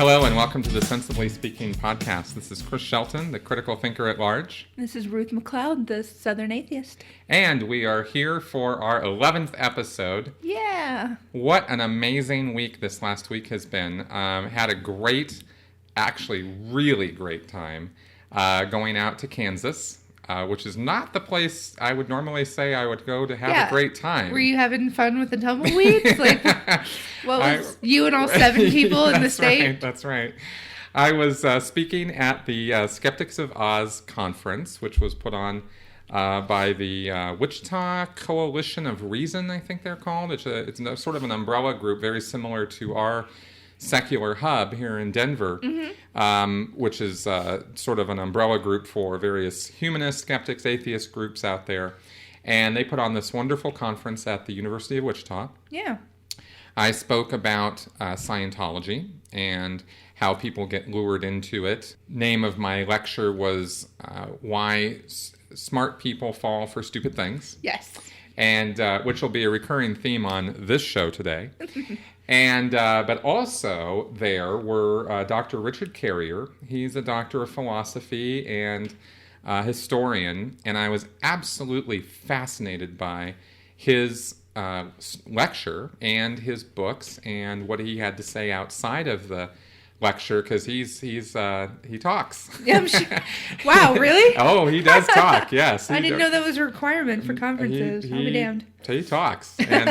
Hello and welcome to the Sensibly Speaking podcast. This is Chris Shelton, the critical thinker at large. This is Ruth McLeod, the Southern Atheist. And we are here for our 11th episode. Yeah. What an amazing week this last week has been. Had a great, actually really great time going out to Kansas. Which is not the place I would normally say I would go to have a great time. Were you having fun with the tumbleweeds? You and all 7 people in the state? Right, that's right. I was speaking at the Skeptics of Oz conference, which was put on by the Wichita Coalition of Reason, I think they're called. It's sort of an umbrella group, very similar to our secular hub here in Denver, which is sort of an umbrella group for various humanist, skeptics, atheist groups out there. And they put on this wonderful conference at the University of Wichita. Yeah. I spoke about Scientology and how people get lured into it. Name of my lecture was Why Smart People Fall for Stupid Things. Yes. And which will be a recurring theme on this show today. And but also there were Dr. Richard Carrier. He's a doctor of philosophy and historian, and I was absolutely fascinated by his lecture and his books and what he had to say outside of the lecture, because he talks. Yeah, I'm sure. Wow, really? Oh, he does talk. Yes, I didn't know that was a requirement for conferences. I'll be damned. He talks, and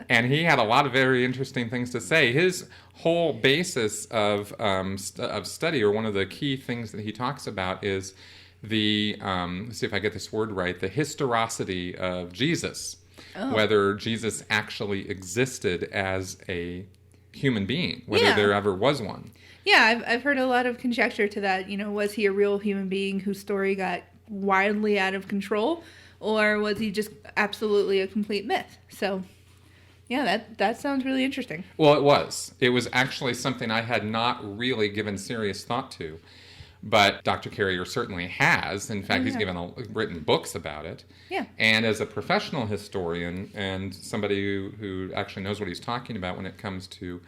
and he had a lot of very interesting things to say. His whole basis of study, or one of the key things that he talks about, is the let's see if I get this word right, the historicity of Jesus. Oh. Whether Jesus actually existed as a human being, whether there ever was one. Yeah, I've heard a lot of conjecture to that. You know, was he a real human being whose story got wildly out of control, or was he just absolutely a complete myth? So, yeah, that sounds really interesting. Well, it was. It was actually something I had not really given serious thought to, but Dr. Carrier certainly has. In fact, he's written books about it. Yeah. And as a professional historian and somebody who actually knows what he's talking about when it comes to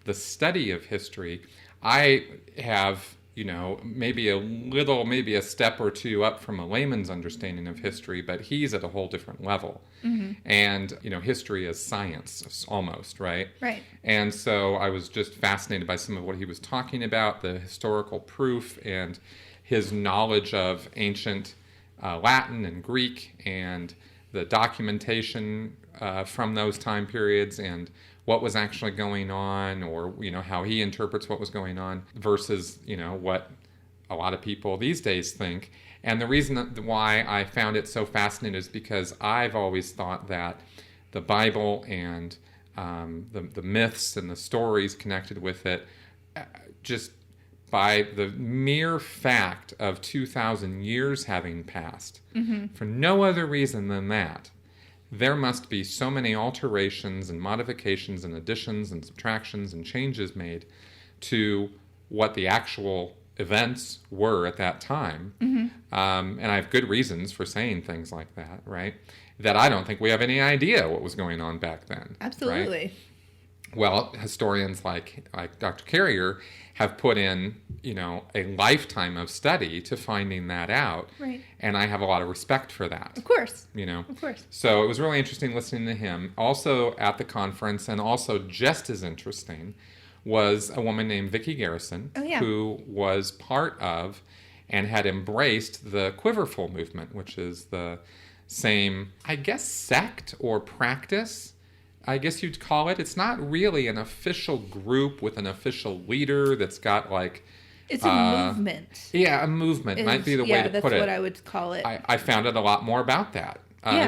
the study of history, I have, maybe a step or two up from a layman's understanding of history, but he's at a whole different level. Mm-hmm. And, history is science, almost, right? Right. And so I was just fascinated by some of what he was talking about, the historical proof and his knowledge of ancient Latin and Greek and the documentation from those time periods and what was actually going on, or how he interprets what was going on versus what a lot of people these days think. And the reason why I found it so fascinating is because I've always thought that the Bible and the myths and the stories connected with it, just by the mere fact of 2,000 years having passed, for no other reason than that, there must be so many alterations and modifications and additions and subtractions and changes made to what the actual events were at that time. Mm-hmm. And I have good reasons for saying things like that, right? That I don't think we have any idea what was going on back then. Absolutely. Right? Well, historians like Dr. Carrier have put in, a lifetime of study to finding that out. Right. And I have a lot of respect for that. Of course. Of course. So it was really interesting listening to him. Also at the conference, and also just as interesting, was a woman named Vicki Garrison, who was part of and had embraced the Quiverful movement, which is the same, I guess, sect or practice, I guess you'd call it. It's not really an official group with an official leader that's got It's a movement. Yeah, a movement might be the way to put it. Yeah, that's what I would call it. I found out a lot more about that.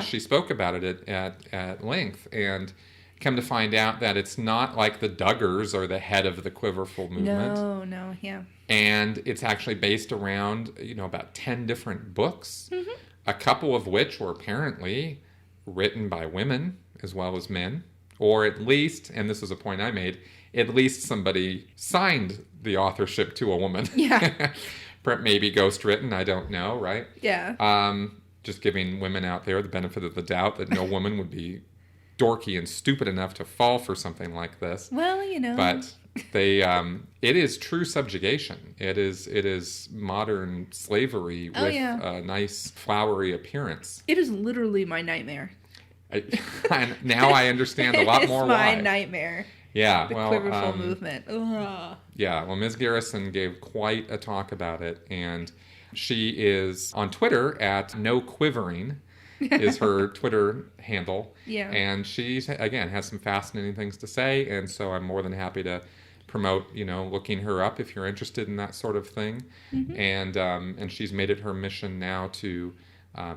She spoke about it at length, and come to find out that it's not like the Duggars are the head of the Quiverful movement. No, yeah. And it's actually based around, about 10 different books, a couple of which were apparently written by women as well as men, or at least, and this is a point I made, at least somebody signed the authorship to a woman. Yeah. Maybe ghostwritten, I don't know, right? Yeah. Just giving women out there the benefit of the doubt that no woman would be dorky and stupid enough to fall for something like this. Well, But they, it is true subjugation. It is modern slavery with a nice flowery appearance. It is literally my nightmare. Now I understand a lot more why. It's my nightmare. Yeah, the quiverful movement. Ugh. Yeah, well, Ms. Garrison gave quite a talk about it, and she is on Twitter at NoQuivering. Is her Twitter handle. Yeah. And she, again, has some fascinating things to say, and so I'm more than happy to promote, looking her up if you're interested in that sort of thing. Mm-hmm. And she's made it her mission now to,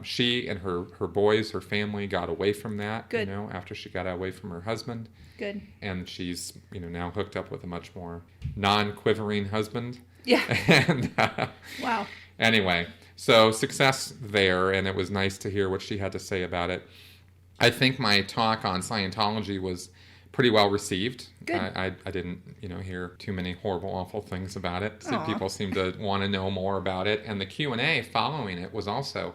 she and her boys, her family got away from that, Good. After she got away from her husband. Good. And she's, now hooked up with a much more non-quivering husband. Yeah. And wow. Anyway, so success there, and it was nice to hear what she had to say about it. I think my talk on Scientology was pretty well received. Good. I didn't, hear too many horrible, awful things about it. So Aww. people seemed to want to know more about it. And the Q&A following it was also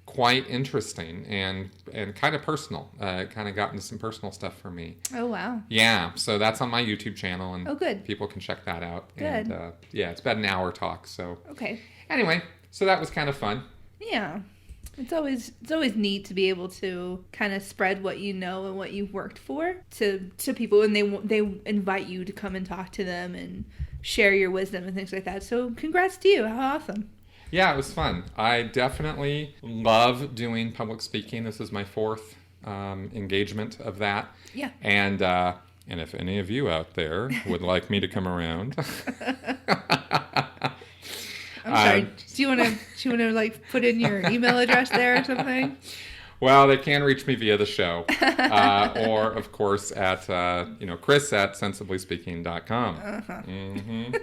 quite interesting and kind of personal. Kind of got into some personal stuff for me. Oh, wow. Yeah, so that's on my YouTube channel, and good. People can check that out. Good. And it's about an hour talk. So okay. Anyway, so that was kind of fun. Yeah. It's always neat to be able to kind of spread what you know and what you've worked for to people, and they invite you to come and talk to them and share your wisdom and things like that. So congrats to you. How awesome. Yeah, it was fun. I definitely love doing public speaking. This is my fourth engagement of that. Yeah. And if any of you out there would like me to come around... I'm sorry. Do you want to like put in your email address there or something? Well, they can reach me via the show, or of course at Chris at sensiblyspeaking.com. Uh-huh. Mm-hmm.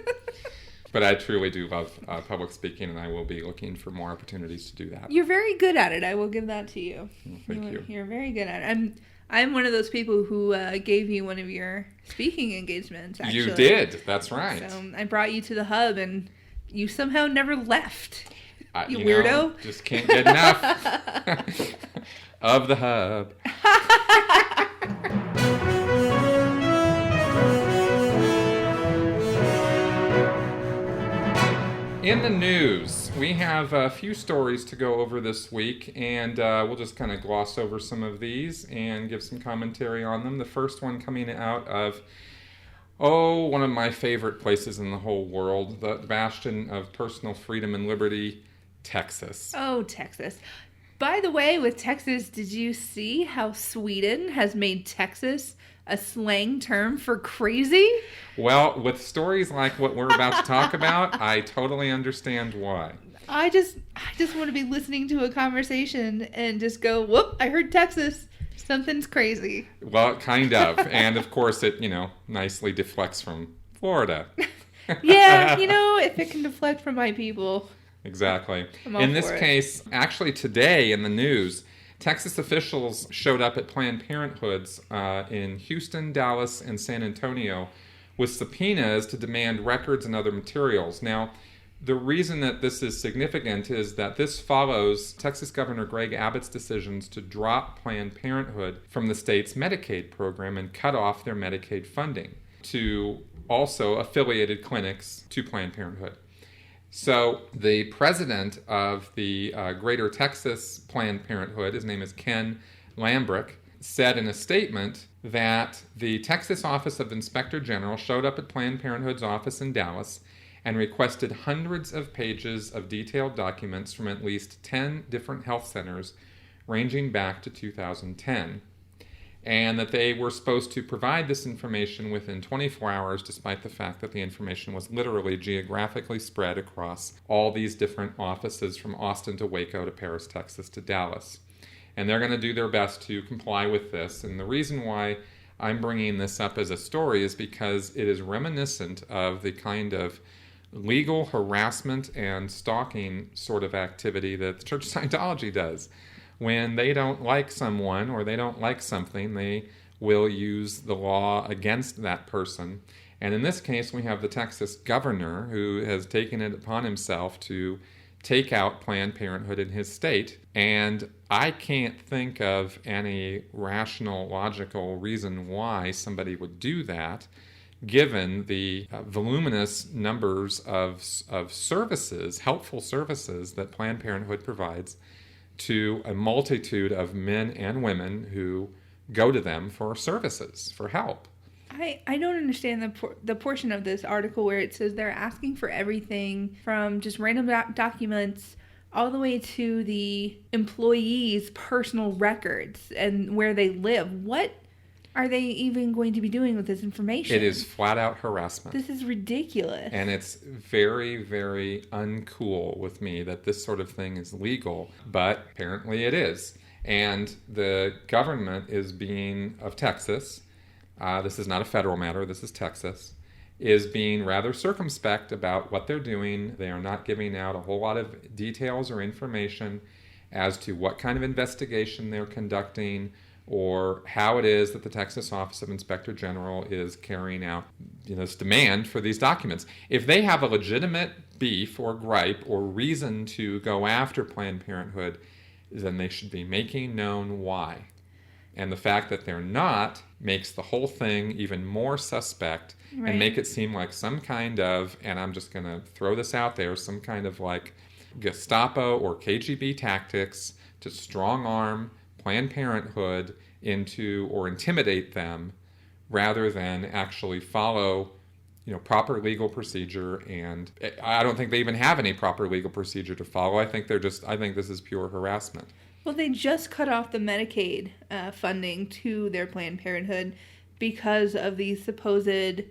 But I truly do love public speaking, and I will be looking for more opportunities to do that. You're very good at it. I will give that to you. Thank you. You're very good at it. I'm one of those people who gave you one of your speaking engagements. Actually, you did. That's right. So I brought you to the hub, and you somehow never left. You weirdo. Just can't get enough of the hub. In the news, we have a few stories to go over this week, and we'll just kind of gloss over some of these and give some commentary on them. The first one coming out of one of my favorite places in the whole world, the bastion of personal freedom and liberty, Texas. Oh, Texas. By the way, with Texas, did you see how Sweden has made Texas a slang term for crazy? Well, with stories like what we're about to talk about, I totally understand why. I just want to be listening to a conversation and just go, whoop, I heard Texas. Something's crazy. Well, kind of. And of course it, nicely deflects from Florida. Yeah, if it can deflect from my people. Exactly. In this case, actually today in the news, Texas officials showed up at Planned Parenthoods in Houston, Dallas, and San Antonio with subpoenas to demand records and other materials. Now, the reason that this is significant is that this follows Texas Governor Greg Abbott's decisions to drop Planned Parenthood from the state's Medicaid program and cut off their Medicaid funding to also affiliated clinics to Planned Parenthood. So the president of the Greater Texas Planned Parenthood, his name is Ken Lambrick, said in a statement that the Texas Office of Inspector General showed up at Planned Parenthood's office in Dallas and requested hundreds of pages of detailed documents from at least 10 different health centers ranging back to 2010, and that they were supposed to provide this information within 24 hours, despite the fact that the information was literally geographically spread across all these different offices from Austin to Waco to Paris, Texas to Dallas. And they're going to do their best to comply with this. And the reason why I'm bringing this up as a story is because it is reminiscent of the kind of legal harassment and stalking sort of activity that the Church of Scientology does. When they don't like someone or they don't like something, they will use the law against that person. And in this case, we have the Texas governor who has taken it upon himself to take out Planned Parenthood in his state. And I can't think of any rational, logical reason why somebody would do that, given the voluminous numbers of services, helpful services that Planned Parenthood provides to a multitude of men and women who go to them for services, for help. I don't understand the portion of this article where it says they're asking for everything from just random documents all the way to the employees' personal records and where they live. What are they even going to be doing with this information? It is flat out harassment. This is ridiculous. And it's very, very uncool with me that this sort of thing is legal, but apparently it is. And the government of Texas, this is not a federal matter, this is Texas, is being rather circumspect about what they're doing. They are not giving out a whole lot of details or information as to what kind of investigation they're conducting or how it is that the Texas Office of Inspector General is carrying out this demand for these documents. If they have a legitimate beef or gripe or reason to go after Planned Parenthood, then they should be making known why. And the fact that they're not makes the whole thing even more suspect and make it seem like some kind of, and I'm just going to throw this out there, some kind of like Gestapo or KGB tactics to strong-arm Planned Parenthood into or intimidate them rather than actually follow proper legal procedure. And I don't think they even have any proper legal procedure to follow. I think this is pure harassment. Well, they just cut off the Medicaid funding to their Planned Parenthood because of these supposed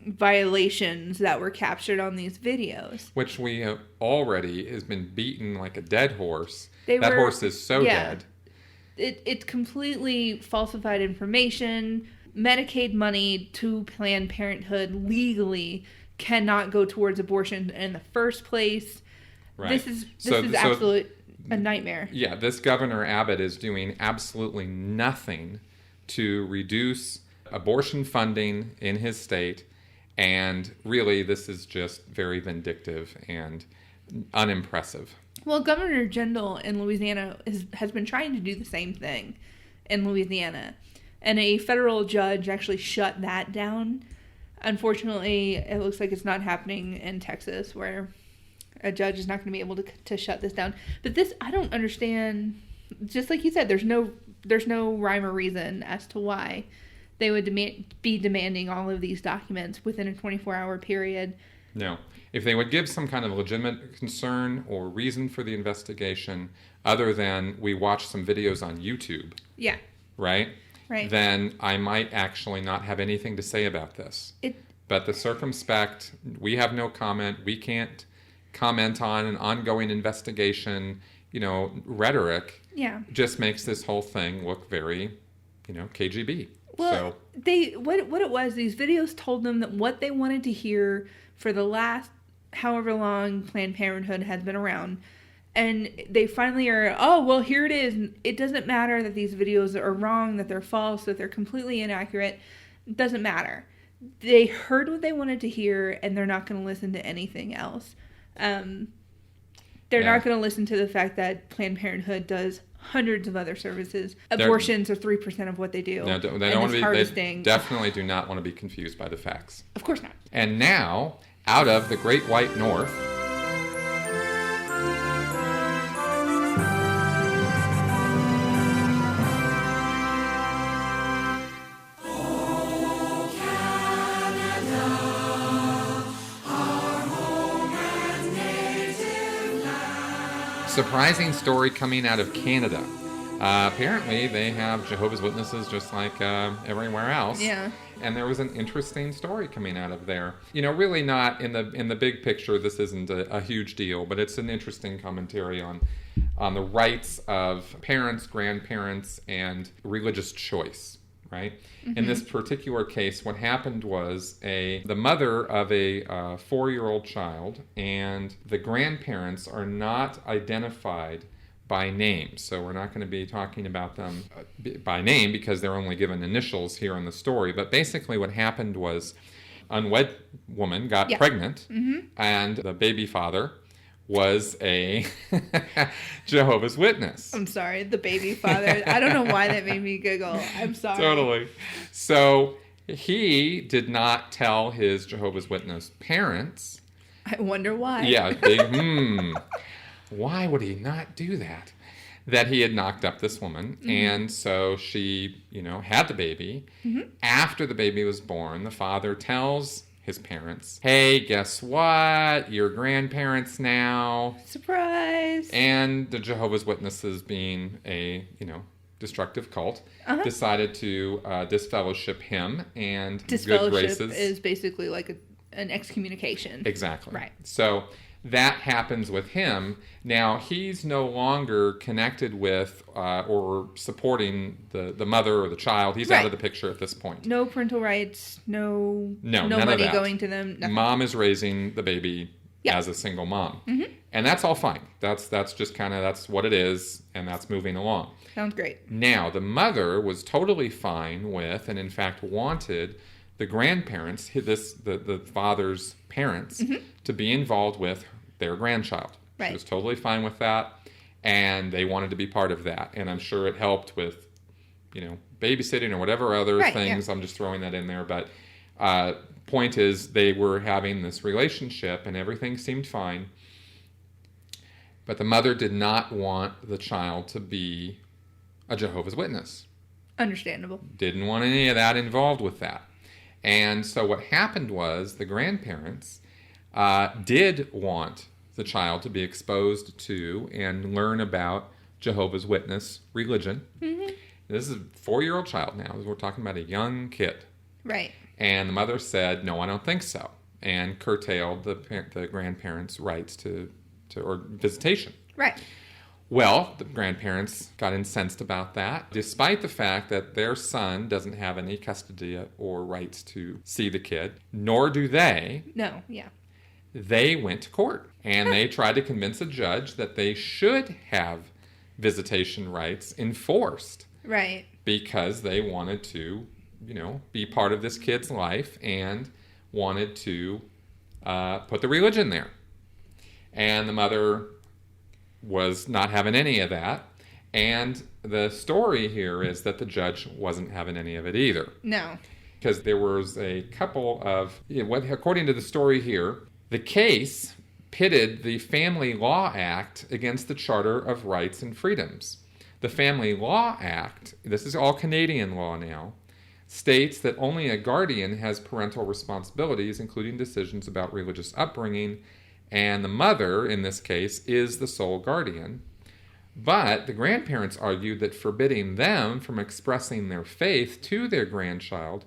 violations that were captured on these videos. Which we have already has been beaten like a dead horse. That horse is so dead. It's completely falsified information. Medicaid money to Planned Parenthood legally cannot go towards abortion in the first place. Right. This is absolute a nightmare. Yeah, this Governor Abbott is doing absolutely nothing to reduce abortion funding in his state, and really this is just very vindictive and unimpressive. Well, Governor Jindal in Louisiana has been trying to do the same thing in Louisiana, and a federal judge actually shut that down. Unfortunately, it looks like it's not happening in Texas, where a judge is not going to be able to shut this down. But this, I don't understand. Just like you said, there's no rhyme or reason as to why they would be demanding all of these documents within a 24-hour period. No. If they would give some kind of legitimate concern or reason for the investigation, other than we watch some videos on YouTube, right? Then I might actually not have anything to say about this. But the circumspect, we have no comment. We can't comment on an ongoing investigation, rhetoric. Just makes this whole thing look very, KGB. Well, what it was, these videos told them that what they wanted to hear for the last however long Planned Parenthood has been around. And they finally are, here it is. It doesn't matter that these videos are wrong, that they're false, that they're completely inaccurate. It doesn't matter. They heard what they wanted to hear, and they're not going to listen to anything else. They're not going to listen to the fact that Planned Parenthood does hundreds of other services. Abortions are 3% of what they do. No, they definitely do not want to be confused by the facts. Of course not. And now, out of the Great White North, surprising story coming out of Canada. Apparently, they have Jehovah's Witnesses just like everywhere else. Yeah. And there was an interesting story coming out of there. Really not in the big picture. This isn't a huge deal, but it's an interesting commentary on the rights of parents, grandparents, and religious choice. Right? Mm-hmm. In this particular case, what happened was the mother of a 4-year-old child and the grandparents are not identified by name. So we're not going to be talking about them by name because they're only given initials here in the story. But basically what happened was unwed woman got pregnant, and the baby father was a Jehovah's Witness. I'm sorry, the baby father. I don't know why that made me giggle. I'm sorry. Totally. So he did not tell his Jehovah's Witness parents. I wonder why. Yeah, why would he not do that? That he had knocked up this woman. Mm-hmm. And so she, had the baby. Mm-hmm. After the baby was born, the father tells his parents, hey, guess what? You're grandparents now. Surprise. And the Jehovah's Witnesses, being a, destructive cult, decided to disfellowship him and good graces. Disfellowship is basically like an excommunication. Exactly. Right. So that happens with him. Now, he's no longer connected with or supporting the mother or the child. He's out of the picture at this point. No parental rights, no none money of that. Going to them. Nothing. Mom is raising the baby as a single mom. Mm-hmm. And that's all fine. That's just kind of, that's what it is, and that's moving along. Sounds great. Now, the mother was totally fine with, and in fact wanted, the grandparents, the father's parents, to be involved with their grandchild. Right. She was totally fine with that, and they wanted to be part of that. And I'm sure it helped with, babysitting or whatever other things. Yeah. I'm just throwing that in there. But point is, they were having this relationship, and everything seemed fine. But the mother did not want the child to be a Jehovah's Witness. Understandable. Didn't want any of that involved with that. And so what happened was the grandparents did want the child to be exposed to and learn about Jehovah's Witness religion. Mm-hmm. This is a 4-year-old child now. We're talking about a young kid. Right. And the mother said, no, I don't think so, and curtailed the grandparents' rights to or visitation. Right. Well, the grandparents got incensed about that, despite the fact that their son doesn't have any custody or rights to see the kid, nor do they. No, yeah. They went to court, and they tried to convince a judge that they should have visitation rights enforced. Right. Because they wanted to, be part of this kid's life and wanted to put the religion there. And the mother was not having any of that. And the story here is that the judge wasn't having any of it either. No. Because there was a couple of, according to the story here, the case pitted the Family Law Act against the Charter of Rights and Freedoms. The Family Law Act, this is all Canadian law now, states that only a guardian has parental responsibilities, including decisions about religious upbringing, and the mother, in this case, is the sole guardian. But the grandparents argued that forbidding them from expressing their faith to their grandchild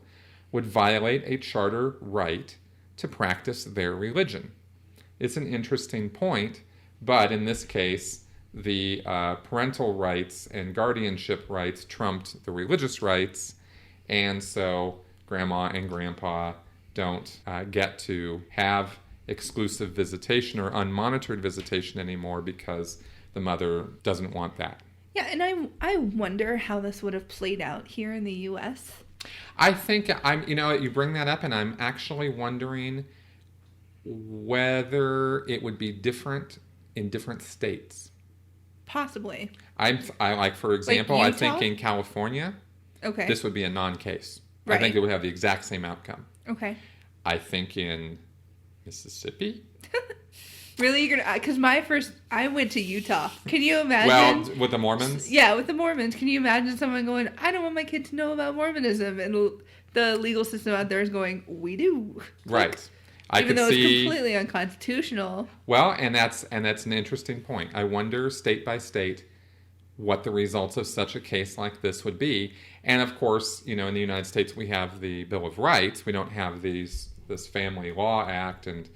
would violate a charter right to practice their religion. It's an interesting point, but in this case, the parental rights and guardianship rights trumped the religious rights, and so grandma and grandpa don't get to have exclusive visitation or unmonitored visitation anymore because the mother doesn't want that. Yeah, and I wonder how this would have played out here in the U.S. I think you bring that up, and I'm actually wondering whether it would be different in different states. Possibly. For example, like I think in California, this would be a non-case. Right. I think it would have the exact same outcome. Okay. I think in Mississippi. Really? Because I went to Utah. Can you imagine? Well, with the Mormons? Yeah, with the Mormons. Can you imagine someone going, I don't want my kid to know about Mormonism? And the legal system out there is going, we do. Right. Even though it's completely unconstitutional. Well, and that's an interesting point. I wonder, state by state, what the results of such a case like this would be. And of course, in the United States, we have the Bill of Rights. We don't have this Family Law Act and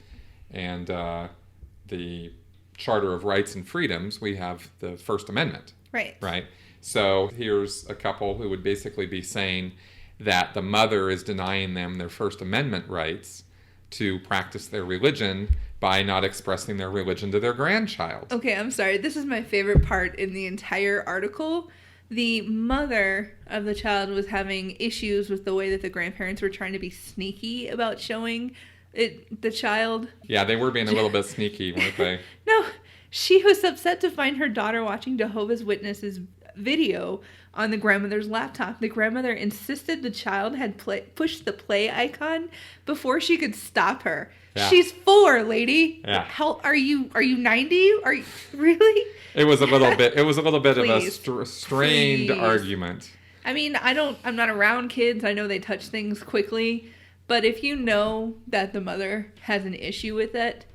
the Charter of Rights and Freedoms. We have the First Amendment. Right. So here's a couple who would basically be saying that the mother is denying them their First Amendment rights to practice their religion by not expressing their religion to their grandchild. Okay, I'm sorry. This is my favorite part in the entire article. The mother of the child was having issues with the way that the grandparents were trying to be sneaky about showing The child... Yeah, they were being a little bit sneaky, weren't they? No, she was upset to find her daughter watching Jehovah's Witnesses video on the grandmother's laptop. The grandmother insisted the child had pushed the play icon before she could stop her. Yeah. She's 4, lady. Yeah. How are you 90? Are you really? It was a little bit Please. Of a strained argument. I mean, I'm not around kids. I know they touch things quickly, but if you know that the mother has an issue with it,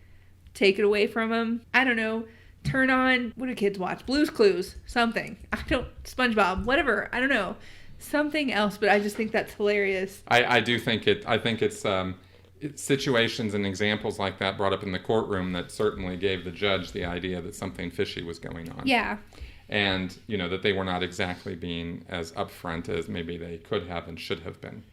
take it away from them. I don't know. Turn on, what do kids watch? Blue's Clues, something. SpongeBob, whatever. I don't know. Something else, but I just think that's hilarious. I think it's situations and examples like that brought up in the courtroom that certainly gave the judge the idea that something fishy was going on. Yeah. And, that they were not exactly being as upfront as maybe they could have and should have been.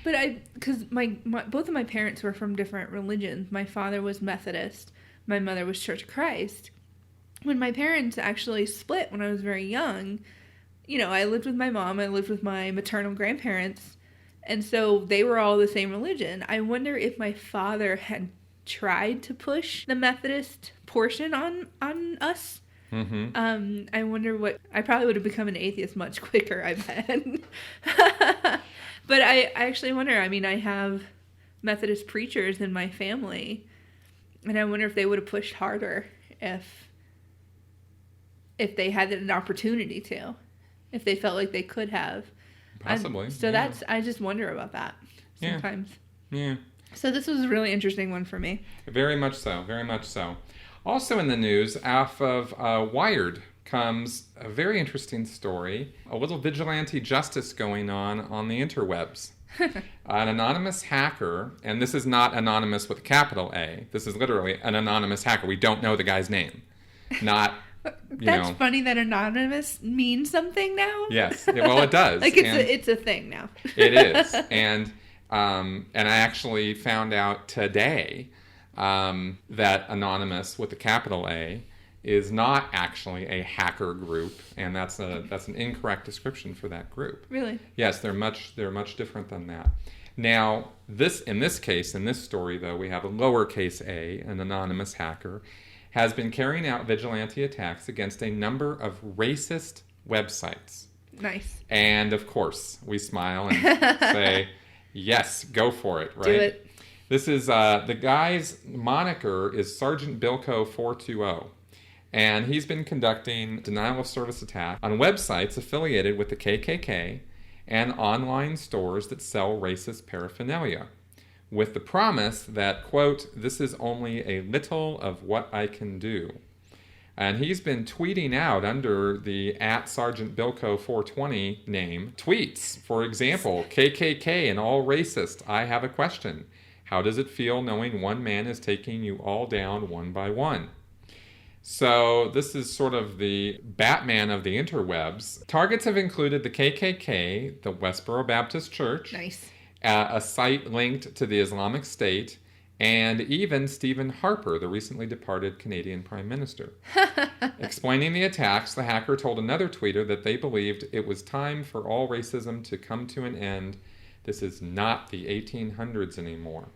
But because both of my parents were from different religions. My father was Methodist. My mother was Church of Christ. When my parents actually split when I was very young, I lived with my mom, I lived with my maternal grandparents, and so they were all the same religion. I wonder if my father had tried to push the Methodist portion on us. Mm-hmm. I wonder I probably would have become an atheist much quicker, I bet. But I actually wonder, I have Methodist preachers in my family, and I wonder if they would have pushed harder if they had an opportunity to, if they felt like they could have. Possibly. I just wonder about that sometimes. Yeah. So this was a really interesting one for me. Very much so. Very much so. Also in the news, off of Wired comes a very interesting story. A little vigilante justice going on the interwebs. An anonymous hacker, and this is not anonymous with a capital A. This is literally an anonymous hacker. We don't know the guy's name. Not... That's funny that anonymous means something now. Yes, well, it does. Like it's a thing now. It is, and I actually found out today that anonymous with the capital A is not actually a hacker group, and that's an incorrect description for that group. Really? Yes, they're much different than that. Now, in this story though, we have a lowercase a, an anonymous hacker, has been carrying out vigilante attacks against a number of racist websites. Nice. And of course, we smile and say, yes, go for it, right? Do it. This is, the guy's moniker is Sergeant Bilko 420. And he's been conducting denial of service attacks on websites affiliated with the KKK and online stores that sell racist paraphernalia, with the promise that, quote, this is only a little of what I can do. And he's been tweeting out under the @SergeantBilko420 name tweets. For example, KKK and all racist, I have a question. How does it feel knowing one man is taking you all down one by one? So this is sort of the Batman of the interwebs. Targets have included the KKK, the Westboro Baptist Church, nice, a site linked to the Islamic State, and even Stephen Harper, the recently departed Canadian Prime Minister. Explaining the attacks, the hacker told another tweeter that they believed it was time for all racism to come to an end. This is not the 1800s anymore.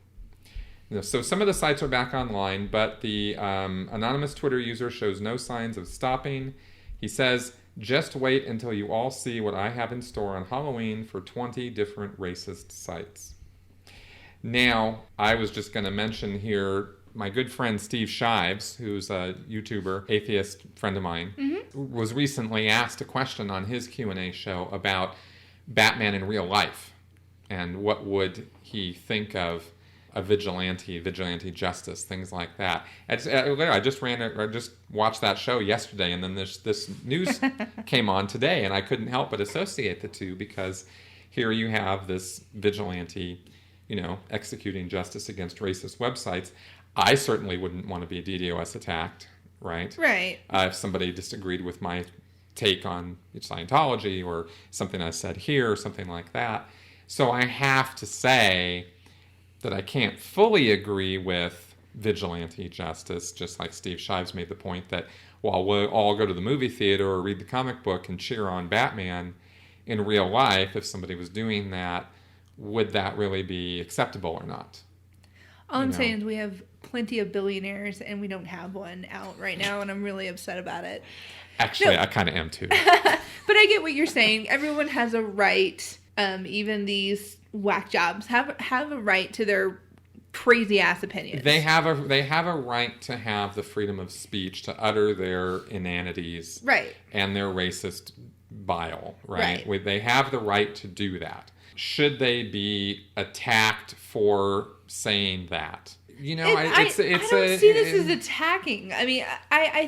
So some of the sites are back online, but the anonymous Twitter user shows no signs of stopping. He says, just wait until you all see what I have in store on Halloween for 20 different racist sites. Now, I was just going to mention here my good friend Steve Shives, who's a YouTuber, atheist friend of mine, was recently asked a question on his Q&A show about Batman in real life and what would he think of a vigilante justice, things like that. I just watched that show yesterday, and then this news came on today, and I couldn't help but associate the two, because here you have this vigilante, executing justice against racist websites. I certainly wouldn't want to be DDoS attacked, right? Right. If somebody disagreed with my take on Scientology or something I said here or something like that. So I have to say that I can't fully agree with vigilante justice, just like Steve Shives made the point that while we'll all go to the movie theater or read the comic book and cheer on Batman, in real life, if somebody was doing that, would that really be acceptable or not? All I'm saying is we have plenty of billionaires, and we don't have one out right now, and I'm really upset about it. Actually, I kind of am too. But I get what you're saying. Everyone has a right, even these whack jobs have a right to their crazy ass opinions. They have a right to have the freedom of speech to utter their inanities, right, and their racist bile, right? They have the right to do that. Should they be attacked for saying that? You know, I don't see this as attacking. I mean, I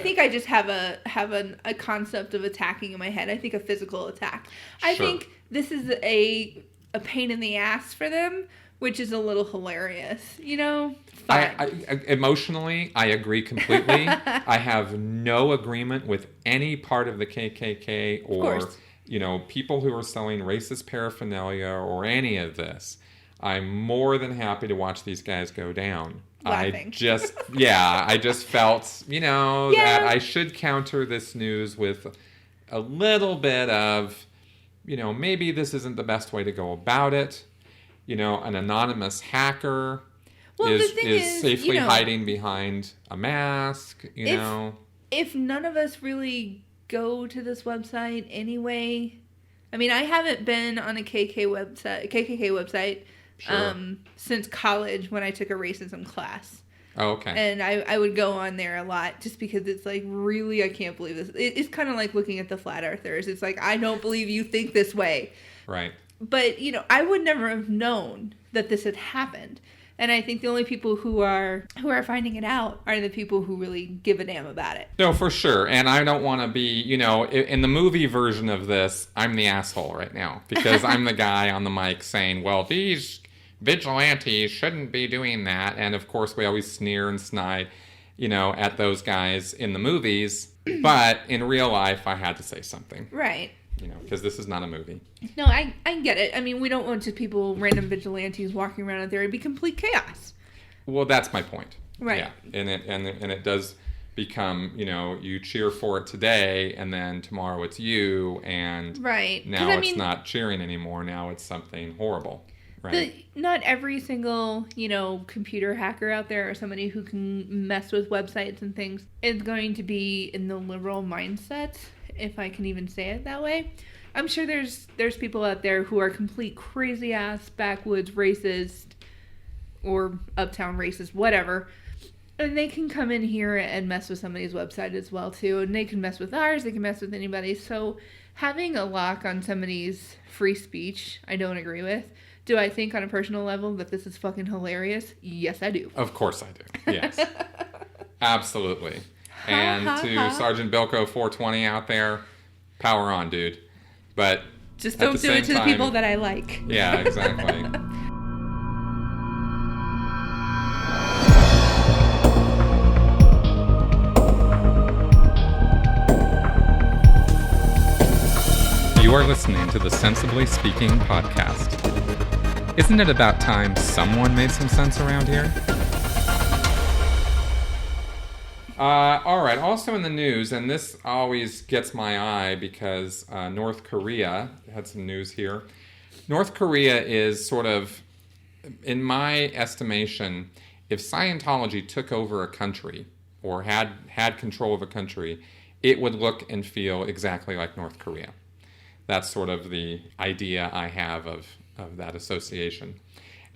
think I just have a concept of attacking in my head. I think a physical attack. I think this is a pain in the ass for them, which is a little hilarious. You know, fine. Emotionally, I agree completely. I have no agreement with any part of the KKK or people who are selling racist paraphernalia or any of this. I'm more than happy to watch these guys go down. Laughing. I just felt, that I should counter this news with a little bit of, maybe this isn't the best way to go about it. An anonymous hacker is safely hiding behind a mask, If none of us really go to this website anyway, I mean, I haven't been on a KKK website since college when I took a racism class. Oh, okay. And I would go on there a lot just because it's like, really, I can't believe this. It's kind of like looking at the flat earthers. It's like, I don't believe you think this way. Right. But, I would never have known that this had happened. And I think the only people who are finding it out are the people who really give a damn about it. No, for sure. And I don't want to be, in the movie version of this, I'm the asshole right now. Because I'm the guy on the mic saying, well, these vigilantes shouldn't be doing that. And, of course, we always sneer and snide, at those guys in the movies. But in real life, I had to say something. Right. Because this is not a movie. No, I get it. I mean, we don't want random vigilantes walking around out there. It'd be complete chaos. Well, that's my point. Right. Yeah, and it does become, you cheer for it today, and then tomorrow it's you, and right. Now it's not cheering anymore. Now it's something horrible. Right. Not every single, computer hacker out there or somebody who can mess with websites and things is going to be in the liberal mindset, if I can even say it that way. I'm sure there's people out there who are complete crazy ass backwoods racist or uptown racist, whatever. And they can come in here and mess with somebody's website as well too. And they can mess with ours, they can mess with anybody. So having a lock on somebody's free speech, I don't agree with. Do I think on a personal level that this is fucking hilarious? Yes, I do. Of course I do. Yes. Absolutely. And to Sergeant Bilko 420 out there, power on, dude. But just don't do it to the people that I like. Yeah, exactly. You are listening to the Sensibly Speaking podcast. Isn't it about time someone made some sense around here? All right. Also in the news, and this always gets my eye because North Korea had some news here. North Korea is sort of, in my estimation, if Scientology took over a country or had control of a country, it would look and feel exactly like North Korea. That's sort of the idea I have of that association.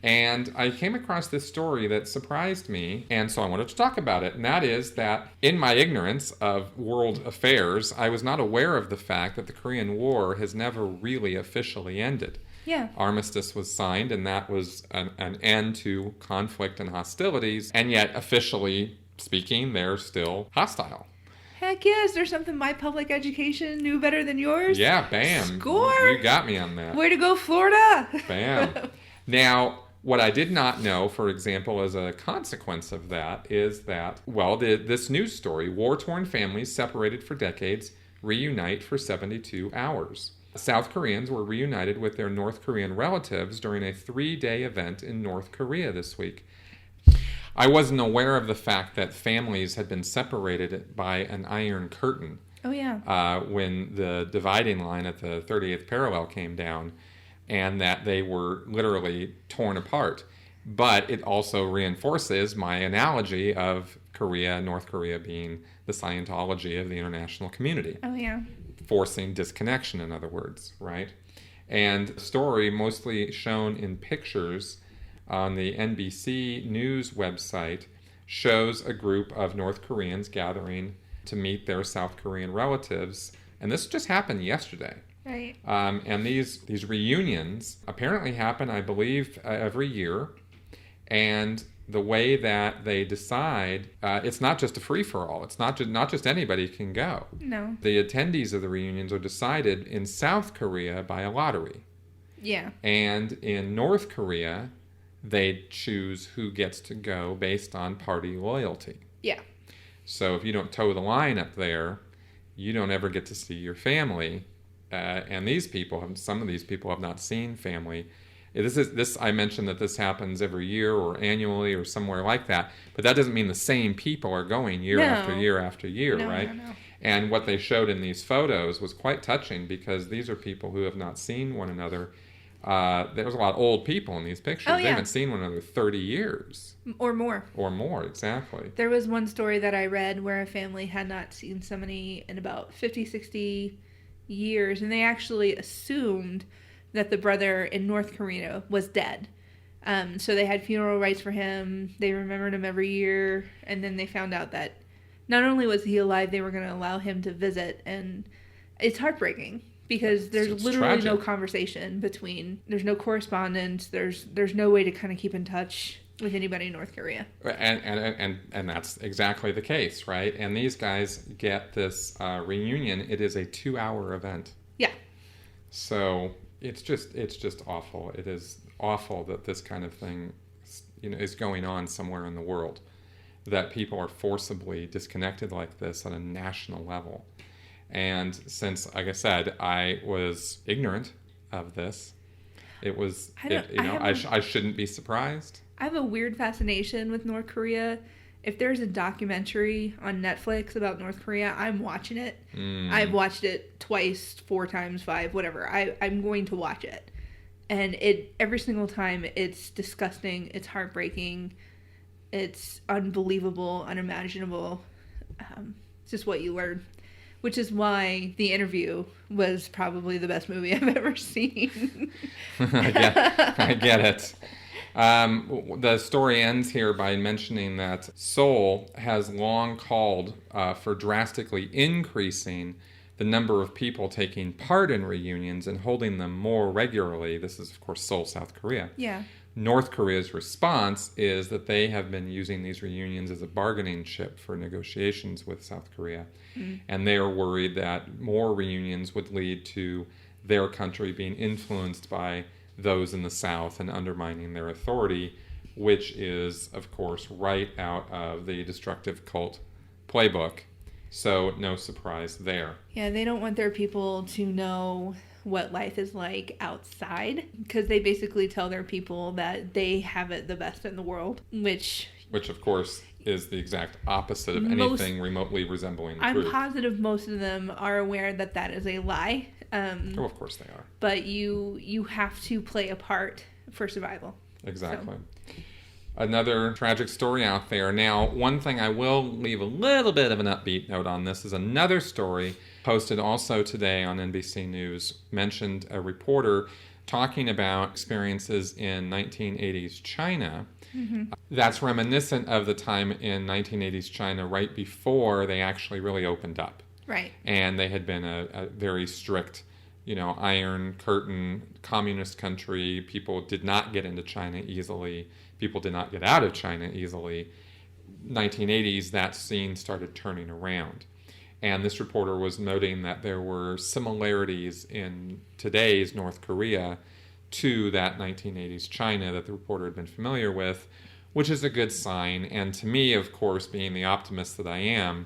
And I came across this story that surprised me, and so I wanted to talk about it. And that is that in my ignorance of world affairs, I was not aware of the fact that the Korean War has never really officially ended. Yeah. Armistice was signed, and that was an end to conflict and hostilities. And yet, officially speaking, they're still hostile. Heck yeah, is there something my public education knew better than yours? Yeah, bam. Score! You got me on that. Way to go, Florida! Bam. Now, what I did not know, for example, as a consequence of that, is that, this news story, war-torn families separated for decades reunite for 72 hours. South Koreans were reunited with their North Korean relatives during a 3-day event in North Korea this week. I wasn't aware of the fact that families had been separated by an iron curtain. Oh, yeah. When the dividing line at the 38th parallel came down, and that they were literally torn apart. But it also reinforces my analogy of North Korea being the Scientology of the international community. Oh, yeah. Forcing disconnection, in other words, right? And the story, mostly shown in pictures on the NBC News website, shows a group of North Koreans gathering to meet their South Korean relatives. And this just happened yesterday. Right. And these reunions apparently happen, I believe, every year. And the way that they decide, it's not just a free-for-all. It's not just anybody can go. No. The attendees of the reunions are decided in South Korea by a lottery. Yeah. And in North Korea, they choose who gets to go based on party loyalty. Yeah. So if you don't toe the line up there, you don't ever get to see your family. And some of these people have not seen family. I mentioned that this happens every year or annually or somewhere like that, but that doesn't mean the same people are going year after year after year, right? No. And what they showed in these photos was quite touching because these are people who have not seen one another. There's a lot of old people in these pictures. Oh, yeah. They haven't seen one another 30 years. Or more. Or more, exactly. There was one story that I read where a family had not seen somebody in about 50, 60 years, and they actually assumed that the brother in North Korea was dead. So they had funeral rites for him. They remembered him every year. And then they found out that not only was he alive, they were going to allow him to visit. And it's heartbreaking because there's it's literally tragic. no conversation between, there's no correspondence. There's no way to kind of keep in touch with anybody in North Korea. And that's exactly the case, right? And these guys get this reunion. It is a 2-hour event. Yeah. So it's just awful. It is awful that this kind of thing, is going on somewhere in the world, that people are forcibly disconnected like this at a national level. And since, like I said, I was ignorant of this, I shouldn't be surprised. I have a weird fascination with North Korea. If there's a documentary on Netflix about North Korea, I'm watching it. I've watched it twice, 4 times, 5, whatever. I'm going to watch it. And every single time, it's disgusting. It's heartbreaking. It's unbelievable, unimaginable. It's just what you learn. Which is why The Interview was probably the best movie I've ever seen. I get it. The story ends here by mentioning that Seoul has long called for drastically increasing the number of people taking part in reunions and holding them more regularly. This is, of course, Seoul, South Korea. Yeah. North Korea's response is that they have been using these reunions as a bargaining chip for negotiations with South Korea. And they are worried that more reunions would lead to their country being influenced by those in the South and undermining their authority, which is, of course, right out of the destructive cult playbook. So no surprise there. Yeah, they don't want their people to know what life is like outside, because they basically tell their people that they have it the best in the world, which of course is the exact opposite of anything remotely resembling the truth. I'm positive most of them are aware that that is a lie. Of course they are. But you have to play a part for survival. Exactly. So. Another tragic story out there. Now, one thing I will leave a little bit of an upbeat note on this is another story posted also today on NBC News, mentioned a reporter talking about experiences in 1980s China. That's reminiscent of the time in 1980s China right before they actually really opened up. Right. And they had been a very strict, Iron Curtain communist country. People did not get into China easily. People did not get out of China easily. 1980s, that scene started turning around. And this reporter was noting that there were similarities in today's North Korea to that 1980s China that the reporter had been familiar with, which is a good sign. And to me, of course, being the optimist that I am,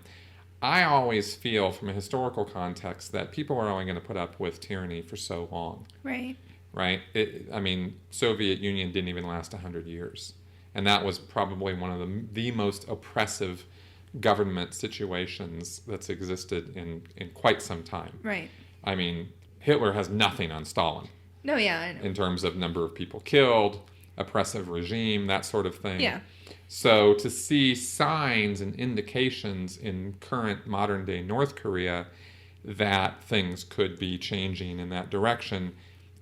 I always feel from a historical context that people are only going to put up with tyranny for so long. Right. Right? Soviet Union didn't even last 100 years. And that was probably one of the most oppressive government situations that's existed in quite some time. Right. I mean, Hitler has nothing on Stalin. No, yeah, I know. In terms of number of people killed, oppressive regime, that sort of thing. Yeah. So to see signs and indications in current modern-day North Korea that things could be changing in that direction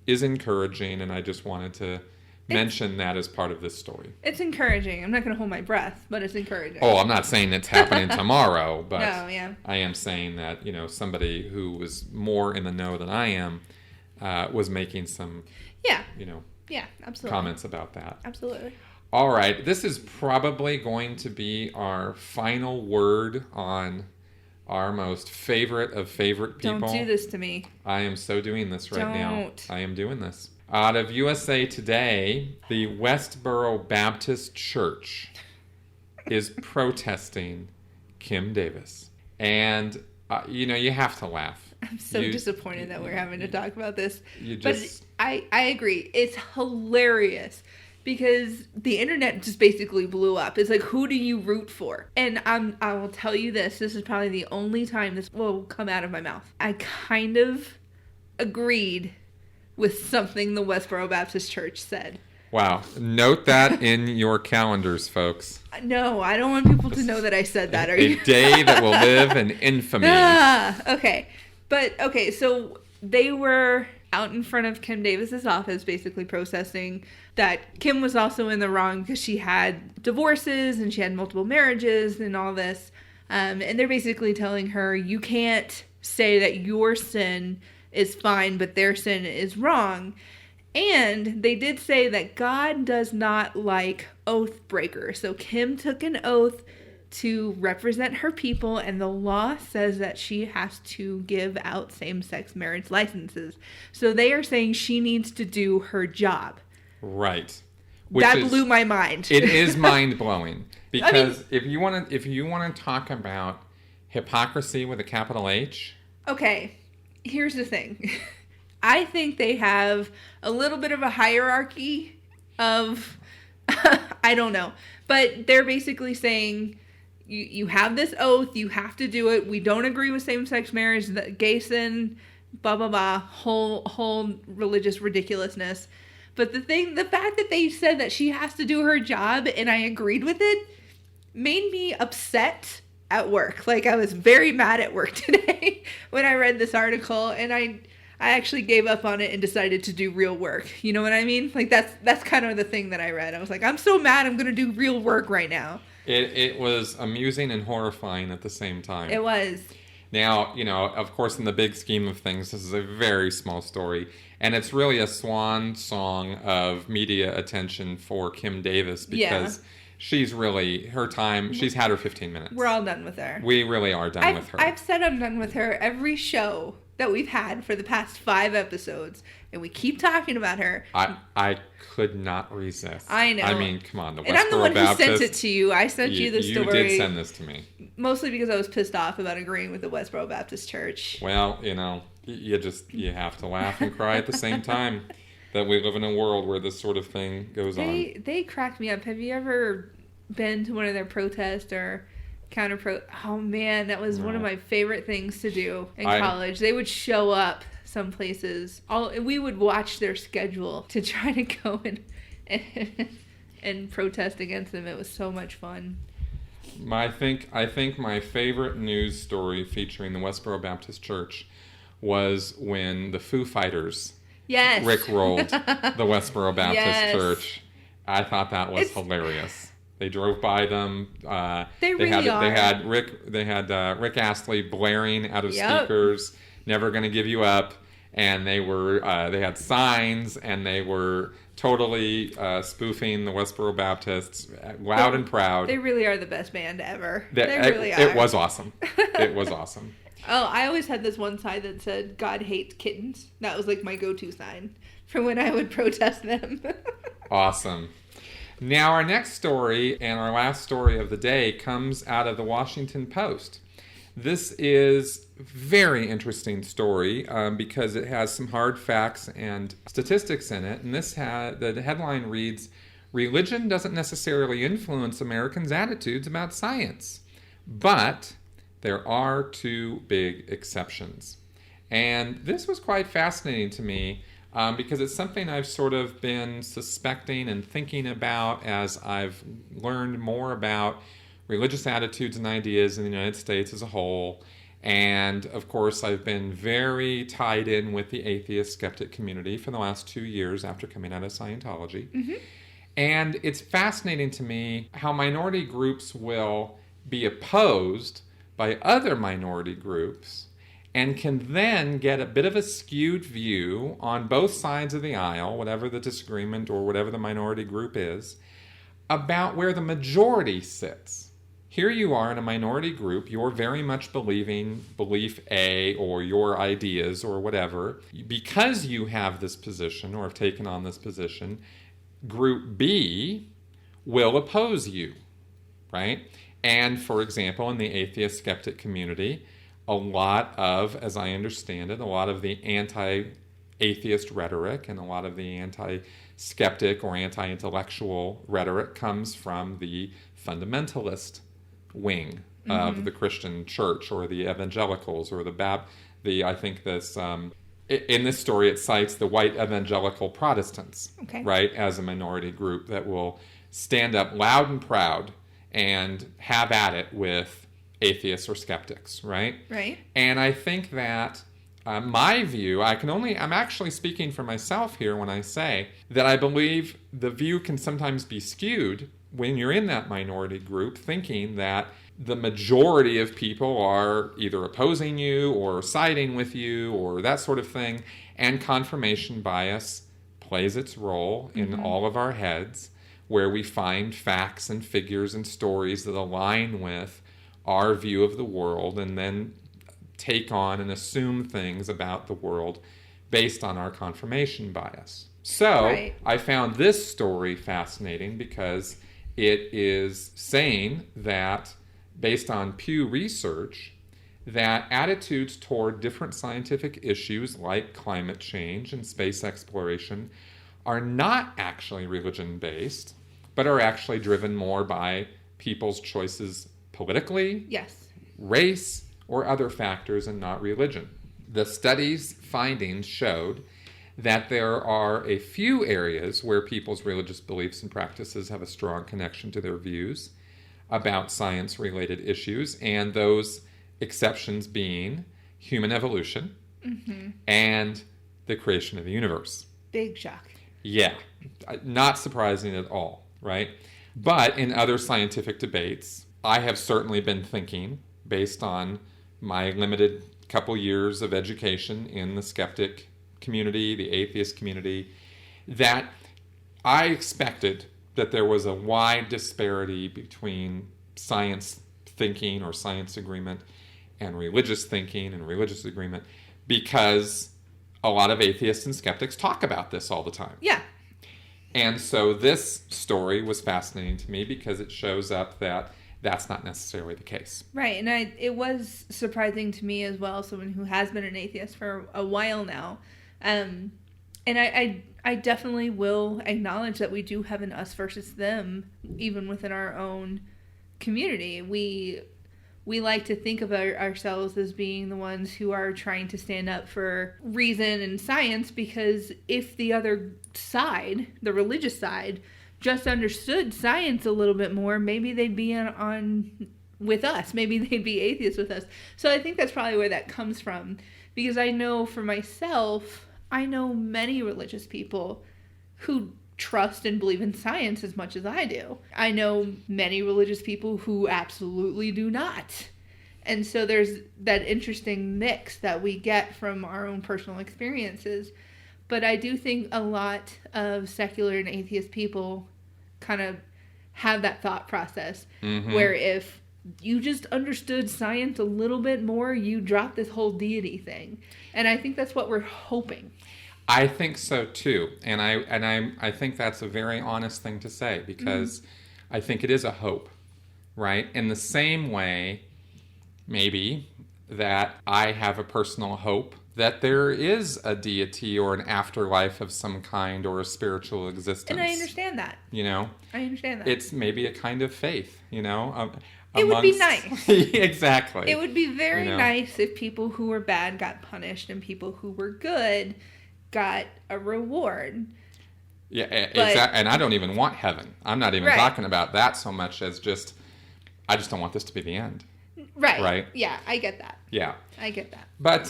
is encouraging, and I just wanted to mention that as part of this story. It's encouraging. I'm not going to hold my breath, but it's encouraging. Oh, I'm not saying it's happening tomorrow, but No, yeah. I am saying that, somebody who was more in the know than I am was making some, Yeah, absolutely. comments about that. Absolutely. All right, this is probably going to be our final word on our most favorite of favorite people. Don't do this to me. I am so doing this right now. Don't. I am doing this. Out of USA Today, the Westboro Baptist Church is protesting Kim Davis. And, you have to laugh. I'm so disappointed that we're having to talk about this. But I agree. It's hilarious because the internet just basically blew up. It's like, who do you root for? And I will tell you this. This is probably the only time this will come out of my mouth. I kind of agreed with something the Westboro Baptist Church said. Wow. Note that in your calendars, folks. No, I don't want people to know that I said that. A day that will live in infamy. Okay. But, so they were out in front of Kim Davis's office basically protesting that Kim was also in the wrong because she had divorces and she had multiple marriages and all this. And they're basically telling her, you can't say that your sin is fine, but their sin is wrong. And they did say that God does not like oath breakers. So Kim took an oath to represent her people, and the law says that she has to give out same-sex marriage licenses. So they are saying she needs to do her job. Right. That blew my mind. It is mind-blowing. Because if you want to talk about hypocrisy with a capital H. Okay, here's the thing. I think they have a little bit of a hierarchy of, I don't know. But they're basically saying, you have this oath, you have to do it. We don't agree with same-sex marriage, gay sin, blah, blah, blah, whole religious ridiculousness. But the fact that they said that she has to do her job, and I agreed with it, made me upset at work. Like, I was very mad at work today when I read this article, and I actually gave up on it and decided to do real work. You know what I mean? Like, that's kind of the thing that I read. I was like, I'm so mad, I'm going to do real work right now. It was amusing and horrifying at the same time. It was. Now, of course, in the big scheme of things, this is a very small story. And it's really a swan song of media attention for Kim Davis because she's really, her time, she's had her 15 minutes. We're all done with her. We really are done with her. I've said I'm done with her every show that we've had for the past 5 episodes, and we keep talking about her. I could not resist. I know. I mean, come on, the Westboro and I'm the one Baptist, who sent it to you. I sent you the story. You did send this to me. Mostly because I was pissed off about agreeing with the Westboro Baptist Church. Well, you have to laugh and cry at the same time that we live in a world where this sort of thing goes on. They crack me up. Have you ever been to one of their protests or Oh man, that was one of my favorite things to do in college. They would show up some places. We would watch their schedule to try to go and protest against them. It was so much fun. I think my favorite news story featuring the Westboro Baptist Church was when the Foo Fighters rickrolled the Westboro Baptist Church. I thought that was hilarious. They drove by them. They had Rick Astley blaring out of speakers, "Never Gonna Give You Up," and they had signs, and they were totally spoofing the Westboro Baptists, loud and proud. They really are the best band ever. They really are. It was awesome. It was awesome. Oh, I always had this one sign that said, "God hates kittens." That was like my go-to sign for when I would protest them. Awesome. Now, our next story and our last story of the day comes out of the Washington Post. This is a very interesting story because it has some hard facts and statistics in it. And the headline reads, "Religion doesn't necessarily influence Americans' attitudes about science, but there are 2 big exceptions." And this was quite fascinating to me. because it's something I've sort of been suspecting and thinking about as I've learned more about religious attitudes and ideas in the United States as a whole. And, of course, I've been very tied in with the atheist skeptic community for the last 2 years after coming out of Scientology. Mm-hmm. And it's fascinating to me how minority groups will be opposed by other minority groups and can then get a bit of a skewed view on both sides of the aisle, whatever the disagreement or whatever the minority group is, about where the majority sits. Here you are in a minority group, you're very much believing belief A or your ideas or whatever. Because you have this position or have taken on this position, Group B will oppose you, right? And for example, in the atheist skeptic community, a lot of, as I understand it, a lot of the anti-atheist rhetoric and a lot of the anti-skeptic or anti-intellectual rhetoric comes from the fundamentalist wing of the Christian church or the evangelicals or I think this, in this story it cites the white evangelical Protestants, right, as a minority group that will stand up loud and proud and have at it with atheists or skeptics, right? Right. And I think that my view, I'm actually speaking for myself here when I say that I believe the view can sometimes be skewed when you're in that minority group thinking that the majority of people are either opposing you or siding with you or that sort of thing, and confirmation bias plays its role in all of our heads, where we find facts and figures and stories that align with our view of the world and then take on and assume things about the world based on our confirmation bias. So I found this story fascinating because it is saying that, based on Pew Research, that attitudes toward different scientific issues like climate change and space exploration are not actually religion-based, but are actually driven more by people's choices politically, race, or other factors, and not religion. The study's findings showed that there are a few areas where people's religious beliefs and practices have a strong connection to their views about science-related issues, and those exceptions being human evolution and the creation of the universe. Big shock. Yeah, not surprising at all, right? But in other scientific debates, I have certainly been thinking, based on my limited couple years of education in the skeptic community, the atheist community, that I expected that there was a wide disparity between science thinking or science agreement and religious thinking and religious agreement, because a lot of atheists and skeptics talk about this all the time. Yeah. And so this story was fascinating to me because it shows up that that's not necessarily the case. Right, and it was surprising to me as well, someone who has been an atheist for a while now. And I definitely will acknowledge that we do have an us versus them, even within our own community. We like to think of ourselves as being the ones who are trying to stand up for reason and science, because if the other side, the religious side, just understood science a little bit more, maybe they'd be on with us. Maybe they'd be atheists with us. So I think that's probably where that comes from. Because I know for myself, I know many religious people who trust and believe in science as much as I do. I know many religious people who absolutely do not. And so there's that interesting mix that we get from our own personal experiences. But I do think a lot of secular and atheist people kind of have that thought process where if you just understood science a little bit more, you drop this whole deity thing. And I think that's what we're hoping. I think so too. And I think that's a very honest thing to say, because I think it is a hope, right? In the same way, maybe, that I have a personal hope that there is a deity or an afterlife of some kind or a spiritual existence. And I understand that. You know? I understand that. It's maybe a kind of faith, you know? It would be nice. Exactly. It would be very nice if people who were bad got punished and people who were good got a reward. Yeah, exactly. And I don't even want heaven. I'm not even talking about that so much as just, I just don't want this to be the end. Right? Yeah, I get that. Yeah. I get that. But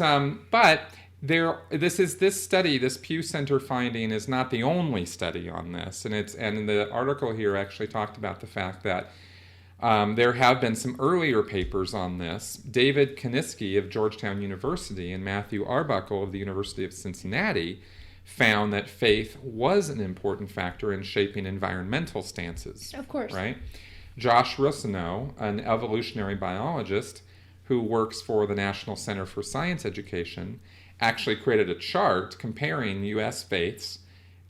this study, this Pew Center finding, is not the only study on this, and the article here actually talked about the fact that there have been some earlier papers on this. David Kaniski of Georgetown University and Matthew Arbuckle of the University of Cincinnati found that faith was an important factor in shaping environmental stances. Of course. Right? Josh Russino, an evolutionary biologist who works for the National Center for Science Education, actually created a chart comparing U.S. faiths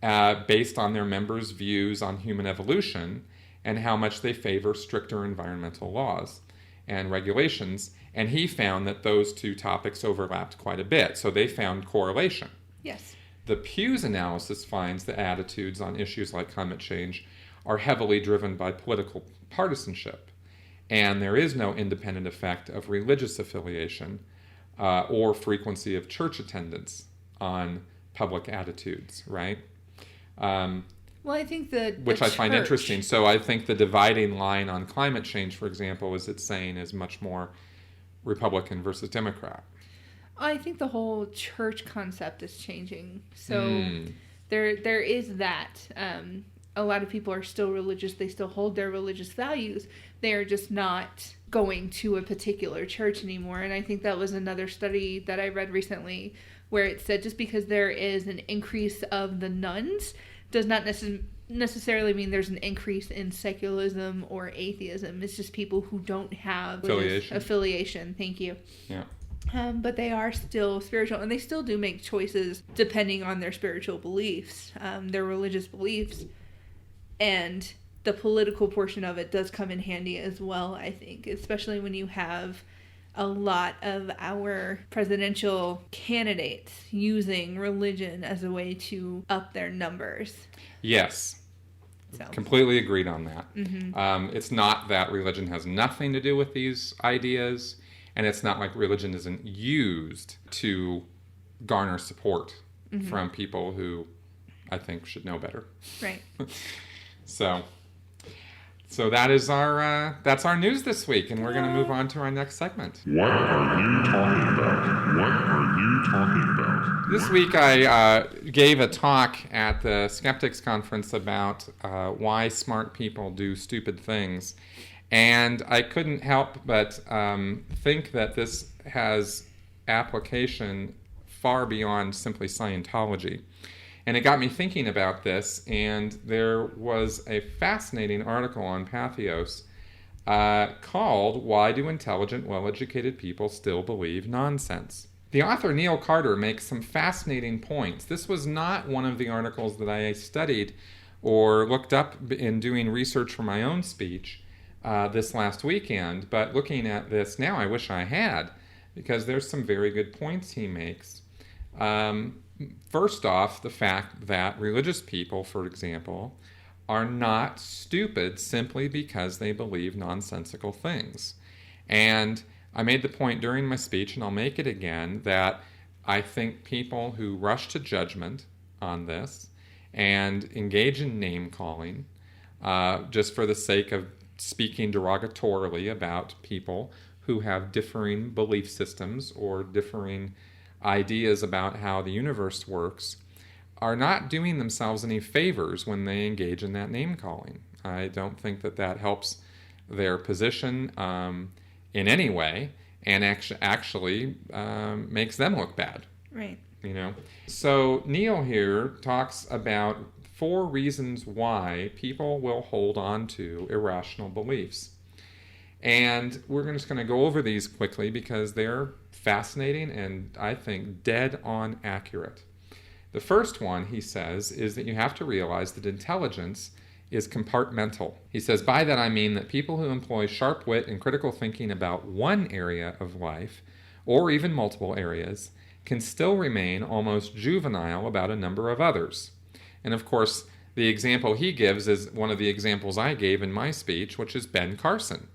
based on their members' views on human evolution and how much they favor stricter environmental laws and regulations. And he found that those two topics overlapped quite a bit. So they found correlation. Yes. The Pew's analysis finds that attitudes on issues like climate change are heavily driven by political partisanship, and there is no independent effect of religious affiliation or frequency of church attendance on public attitudes, right? Well, I think that which I find interesting. So I think the dividing line on climate change, for example, as it's saying, is much more Republican versus Democrat. I think the whole church concept is changing. So there is that. A lot of people are still religious. They still hold their religious values. They are just not going to a particular church anymore. And I think that was another study that I read recently where it said just because there is an increase of the nuns does not necessarily mean there's an increase in secularism or atheism. It's just people who don't have affiliation. Thank you. Yeah. But they are still spiritual, and they still do make choices depending on their spiritual beliefs, their religious beliefs. And the political portion of it does come in handy as well, I think, especially when you have a lot of our presidential candidates using religion as a way to up their numbers. Yes. So. Completely agreed on that. Mm-hmm. It's not that religion has nothing to do with these ideas, and it's not like religion isn't used to garner support from people who I think should know better. Right. So that is that's our news this week, and we're going to move on to our next segment. What are you talking about? What are you talking about? This week I gave a talk at the Skeptics Conference about why smart people do stupid things, and I couldn't help but think that this has application far beyond simply Scientology. And it got me thinking about this, and there was a fascinating article on Patheos called Why Do Intelligent, Well-Educated People Still Believe Nonsense? The author Neil Carter makes some fascinating points. This was not one of the articles that I studied or looked up in doing research for my own speech this last weekend, but looking at this now, I wish I had, because there's some very good points he makes. First off, the fact that religious people, for example, are not stupid simply because they believe nonsensical things. And I made the point during my speech, and I'll make it again, that I think people who rush to judgment on this and engage in name-calling just for the sake of speaking derogatorily about people who have differing belief systems or differing ideas about how the universe works are not doing themselves any favors when they engage in that name-calling. I don't think that that helps their position in any way, and actually makes them look bad. Right. You know. So Neil here talks about 4 reasons why people will hold on to irrational beliefs. And we're just going to go over these quickly because they're fascinating and I think dead on accurate. The first one, he says, is that you have to realize that intelligence is compartmental. He says, by that I mean that people who employ sharp wit and critical thinking about one area of life, or even multiple areas, can still remain almost juvenile about a number of others. And of course, the example he gives is one of the examples I gave in my speech, which is Ben Carson.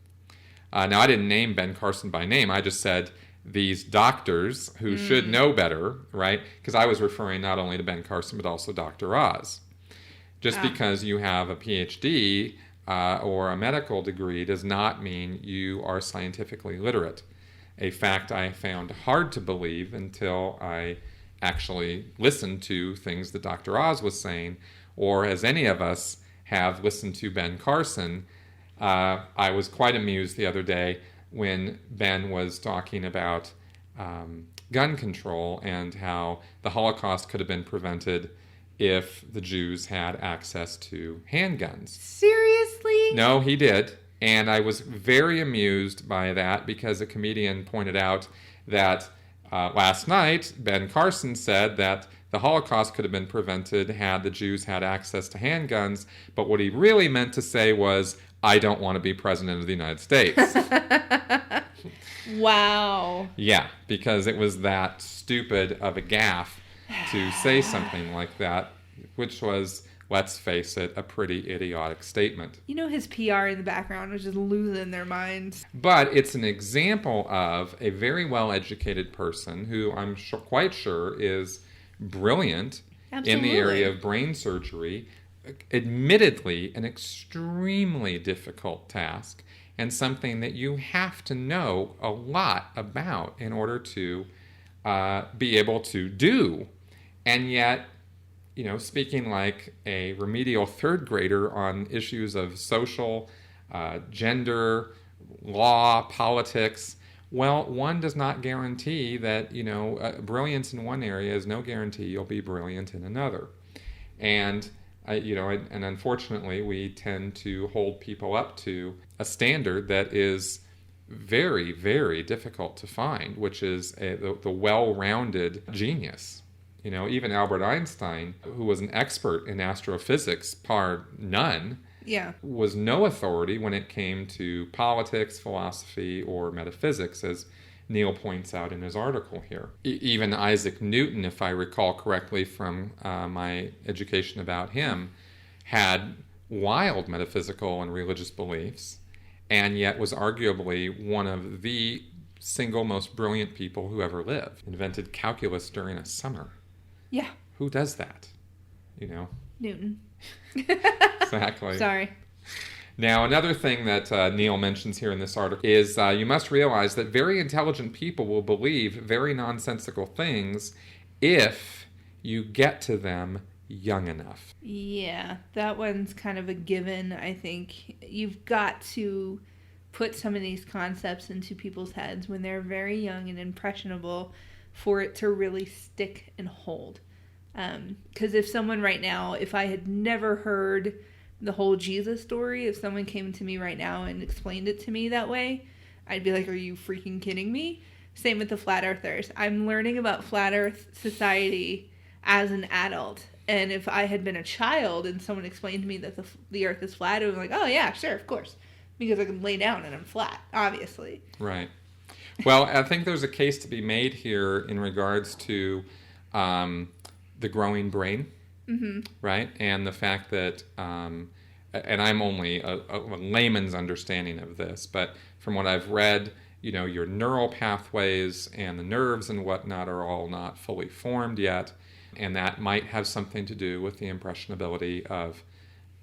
Now, I didn't name Ben Carson by name. I just said these doctors who should know better, right? Because I was referring not only to Ben Carson, but also Dr. Oz. Just because you have a PhD or a medical degree does not mean you are scientifically literate. A fact I found hard to believe until I actually listened to things that Dr. Oz was saying, or as any of us have listened to Ben Carson. I was quite amused the other day when Ben was talking about gun control and how the Holocaust could have been prevented if the Jews had access to handguns. Seriously? No, he did. And I was very amused by that because a comedian pointed out that last night Ben Carson said that the Holocaust could have been prevented had the Jews had access to handguns, but what he really meant to say was, I don't want to be president of the United States. Wow. Yeah, because it was that stupid of a gaffe to say something like that, which was, let's face it, a pretty idiotic statement. You know, his PR in the background was just losing their minds. But it's an example of a very well-educated person who I'm quite sure is brilliant in the area of brain surgery. Admittedly, an extremely difficult task and something that you have to know a lot about in order to be able to do. And yet, you know, speaking like a remedial third grader on issues of social, gender, law, politics, well, one does not guarantee that, you know, brilliance in one area is no guarantee you'll be brilliant in another. And and unfortunately, we tend to hold people up to a standard that is very, very difficult to find, which is the well-rounded genius. You know, even Albert Einstein, who was an expert in astrophysics, par none, was no authority when it came to politics, philosophy, or metaphysics, as Neil points out in his article here. Even Isaac Newton, if I recall correctly from my education about him, had wild metaphysical and religious beliefs, and yet was arguably one of the single most brilliant people who ever lived. Invented calculus during a summer. Yeah. Who does that? You know? Newton. Exactly. Sorry. Now, another thing that Neil mentions here in this article is you must realize that very intelligent people will believe very nonsensical things if you get to them young enough. Yeah, that one's kind of a given, I think. You've got to put some of these concepts into people's heads when they're very young and impressionable for it to really stick and hold. Because if someone right now, if I had never heard the whole Jesus story, if someone came to me right now and explained it to me that way, I'd be like, are you freaking kidding me? Same with the flat earthers. I'm learning about flat earth society as an adult. And if I had been a child and someone explained to me that the earth is flat, I was like, oh yeah, sure, of course. Because I can lay down and I'm flat, obviously. Right. Well, I think there's a case to be made here in regards to the growing brain. Mm-hmm. Right? And the fact that, and I'm only a layman's understanding of this, but from what I've read, you know, your neural pathways and the nerves and whatnot are all not fully formed yet, and that might have something to do with the impressionability of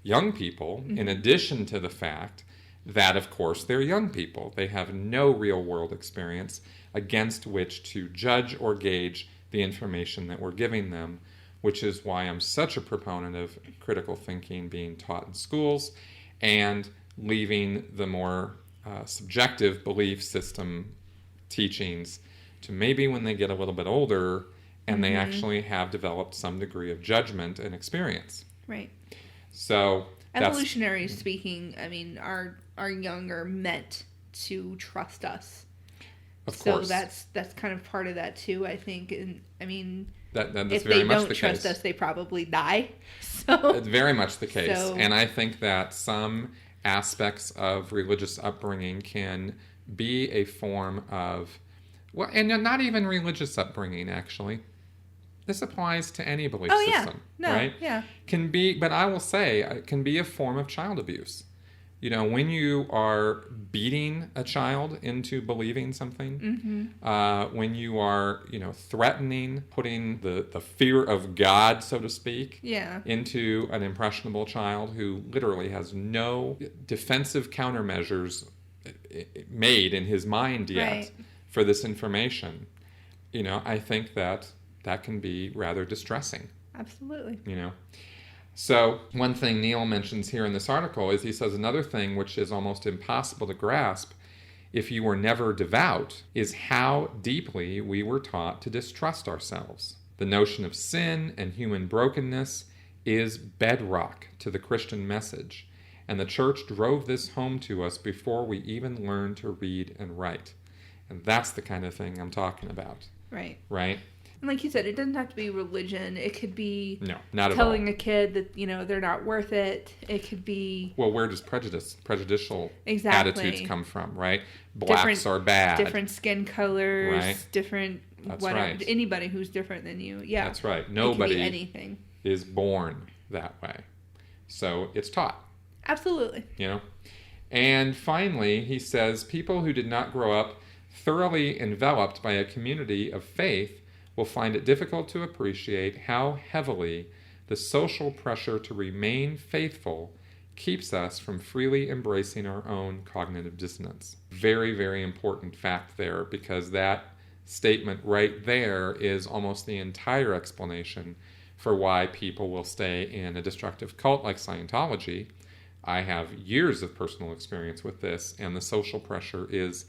young people, mm-hmm. in addition to the fact that, of course, they're young people. They have no real-world experience against which to judge or gauge the information that we're giving them, which is why I'm such a proponent of critical thinking being taught in schools and leaving the more subjective belief system teachings to maybe when they get a little bit older and mm-hmm. they actually have developed some degree of judgment and experience. Right. So evolutionary speaking, I mean, our young are meant to trust us. Of course. So that's kind of part of that too, I think. And I mean, that's if very they much don't the trust case. us, they probably die. So it's very much the case. So, and I think that some aspects of religious upbringing can be a form of, well, and not even religious upbringing, actually. This applies to any belief system, no, right? Yeah. Can be, but I will say, it can be a form of child abuse. You know, when you are beating a child into believing something, when you are, you know, threatening, putting the fear of God, so to speak, into an impressionable child who literally has no defensive countermeasures made in his mind yet for this information, you know, I think that can be rather distressing. Absolutely. You know. So one thing Neil mentions here in this article is he says another thing which is almost impossible to grasp if you were never devout is how deeply we were taught to distrust ourselves. The notion of sin and human brokenness is bedrock to the Christian message, and the church drove this home to us before we even learned to read and write. And that's the kind of thing I'm talking about. Right. Right? And like you said, it doesn't have to be religion. It could be not telling a kid that, you know, they're not worth it. It could be... Well, where does prejudicial attitudes come from, right? Blacks are bad. Different skin colors, right? Different... That's whatever. right. Anybody who's different than you. Yeah. That's right. Nobody anything. is born that way. So it's taught. Absolutely. You know? And finally, he says, people who did not grow up thoroughly enveloped by a community of faith will find it difficult to appreciate how heavily the social pressure to remain faithful keeps us from freely embracing our own cognitive dissonance. Very, very important fact there, because that statement right there is almost the entire explanation for why people will stay in a destructive cult like Scientology. I have years of personal experience with this, and the social pressure is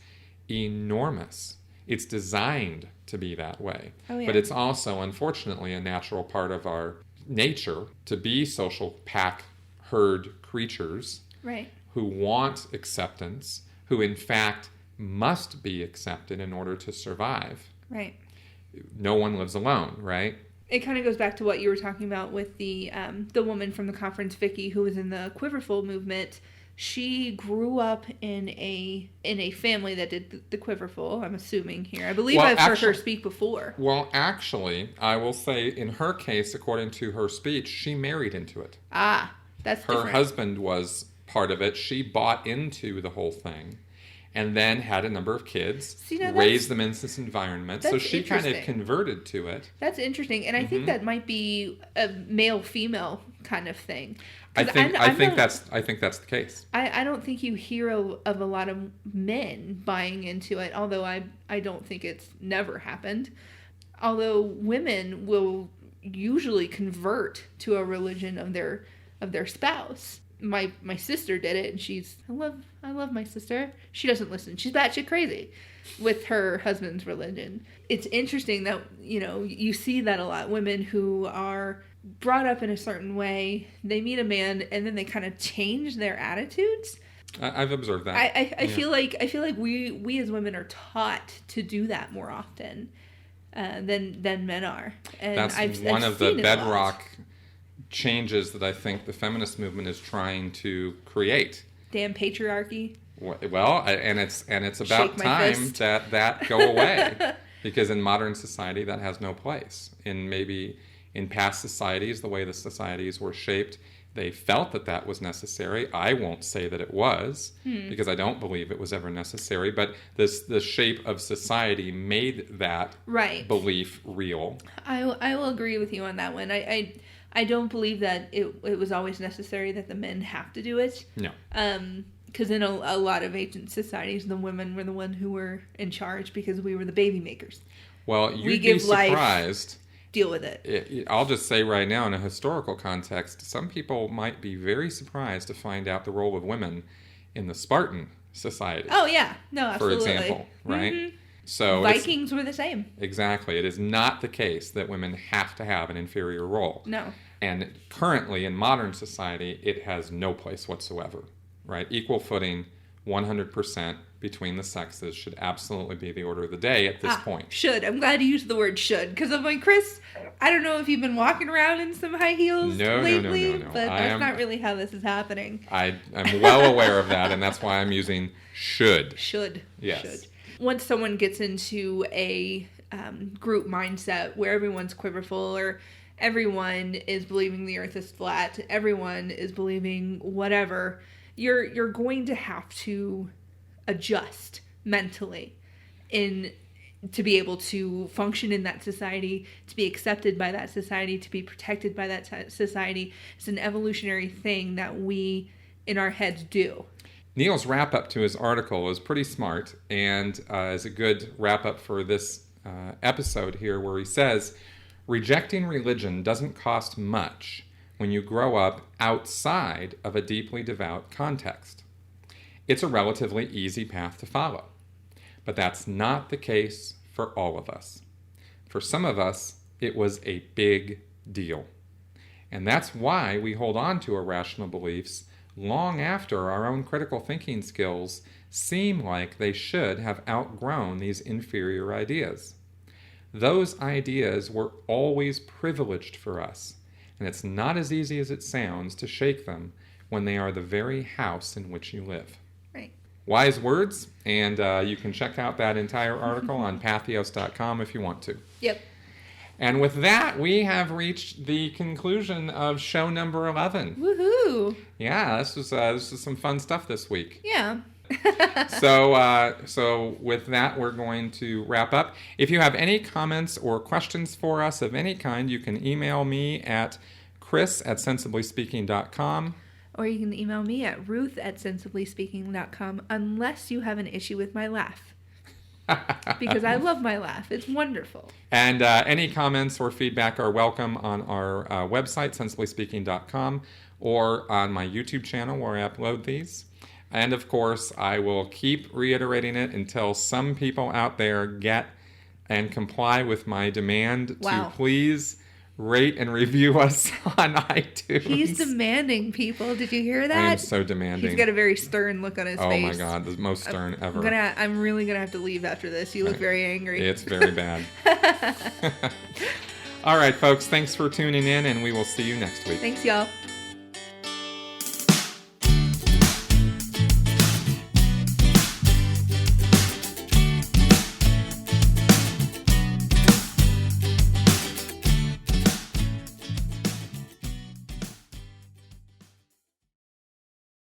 enormous. It's designed to be that way. Oh, yeah. But it's also, unfortunately, a natural part of our nature to be social pack herd creatures who want acceptance, who in fact must be accepted in order to survive. Right. No one lives alone, right? It kind of goes back to what you were talking about with the woman from the conference, Vicky, who was in the Quiverful movement. She grew up in a family that did the Quiverful, I'm assuming here. I believe I've heard her speak before. Well, actually, I will say in her case, according to her speech, she married into it. Ah, that's different. Her husband was part of it. She bought into the whole thing and then had a number of kids, raised them in this environment. So she kind of converted to it. That's interesting. And I think that might be a male-female kind of thing. I think that's the case. I don't think you hear of a lot of men buying into it, although I don't think it's never happened. Although women will usually convert to a religion of their spouse. My sister did it, and I love my sister. She doesn't listen. She's batshit crazy with her husband's religion. It's interesting that, you know, you see that a lot. Women who are brought up in a certain way, they meet a man and then they kind of change their attitudes. I've observed that. I feel like we as women are taught to do that more often than men are. And that's one of the bedrock changes that I think the feminist movement is trying to create. Damn patriarchy. Well, and it's about time that go away, because in modern society that has no place. In past societies, the way the societies were shaped, they felt that was necessary. I won't say that it was, because I don't believe it was ever necessary, but the shape of society made that belief real. I will agree with you on that one. I don't believe that it was always necessary that the men have to do it. No. Because in a lot of ancient societies, the women were the one who were in charge because we were the baby makers. Well, you'd be surprised. Deal with it. I'll just say right now, in a historical context, some people might be very surprised to find out the role of women in the Spartan society. Oh, yeah. No, absolutely. For example, right? Mm-hmm. So Vikings were the same. Exactly. It is not the case that women have to have an inferior role. No. And currently, in modern society, it has no place whatsoever, right? Equal footing, 100% between the sexes should absolutely be the order of the day at this point. Should. I'm glad you used the word should, because I'm like, Chris, I don't know if you've been walking around in some high heels lately, but that's not really how this is happening. I'm well aware of that, and that's why I'm using should. Should. Yes. Should. Once someone gets into a group mindset where everyone's quiverful, or everyone is believing the earth is flat, everyone is believing whatever, you're going to have to adjust mentally to be able to function in that society, to be accepted by that society, to be protected by that society. It's an evolutionary thing that we in our heads do. Neil's wrap-up to his article is pretty smart, and is a good wrap-up for this episode here, where he says, rejecting religion doesn't cost much when you grow up outside of a deeply devout context. It's a relatively easy path to follow. But that's not the case for all of us. For some of us, it was a big deal. And that's why we hold on to irrational beliefs long after our own critical thinking skills seem like they should have outgrown these inferior ideas. Those ideas were always privileged for us, and it's not as easy as it sounds to shake them when they are the very house in which you live. Right. Wise words, and you can check out that entire article on patheos.com if you want to. Yep. And with that, we have reached the conclusion of show number 11. Woohoo! Yeah, this is some fun stuff this week. Yeah. So with that, we're going to wrap up. If you have any comments or questions for us of any kind, you can email me at chris@sensiblyspeaking.com. Or you can email me at ruth@sensiblyspeaking.com, unless you have an issue with my laugh. Because I love my laugh. It's wonderful. And any comments or feedback are welcome on our website, sensiblyspeaking.com, or on my YouTube channel where I upload these. And of course, I will keep reiterating it until some people out there get and comply with my demand to please rate and review us on iTunes. He's demanding, people. Did you hear that? I am so demanding. He's got a very stern look on his face. Oh my God, the most stern ever. I'm really going to have to leave after this. You look very angry. It's very bad. All right, folks, thanks for tuning in, and we will see you next week. Thanks, y'all.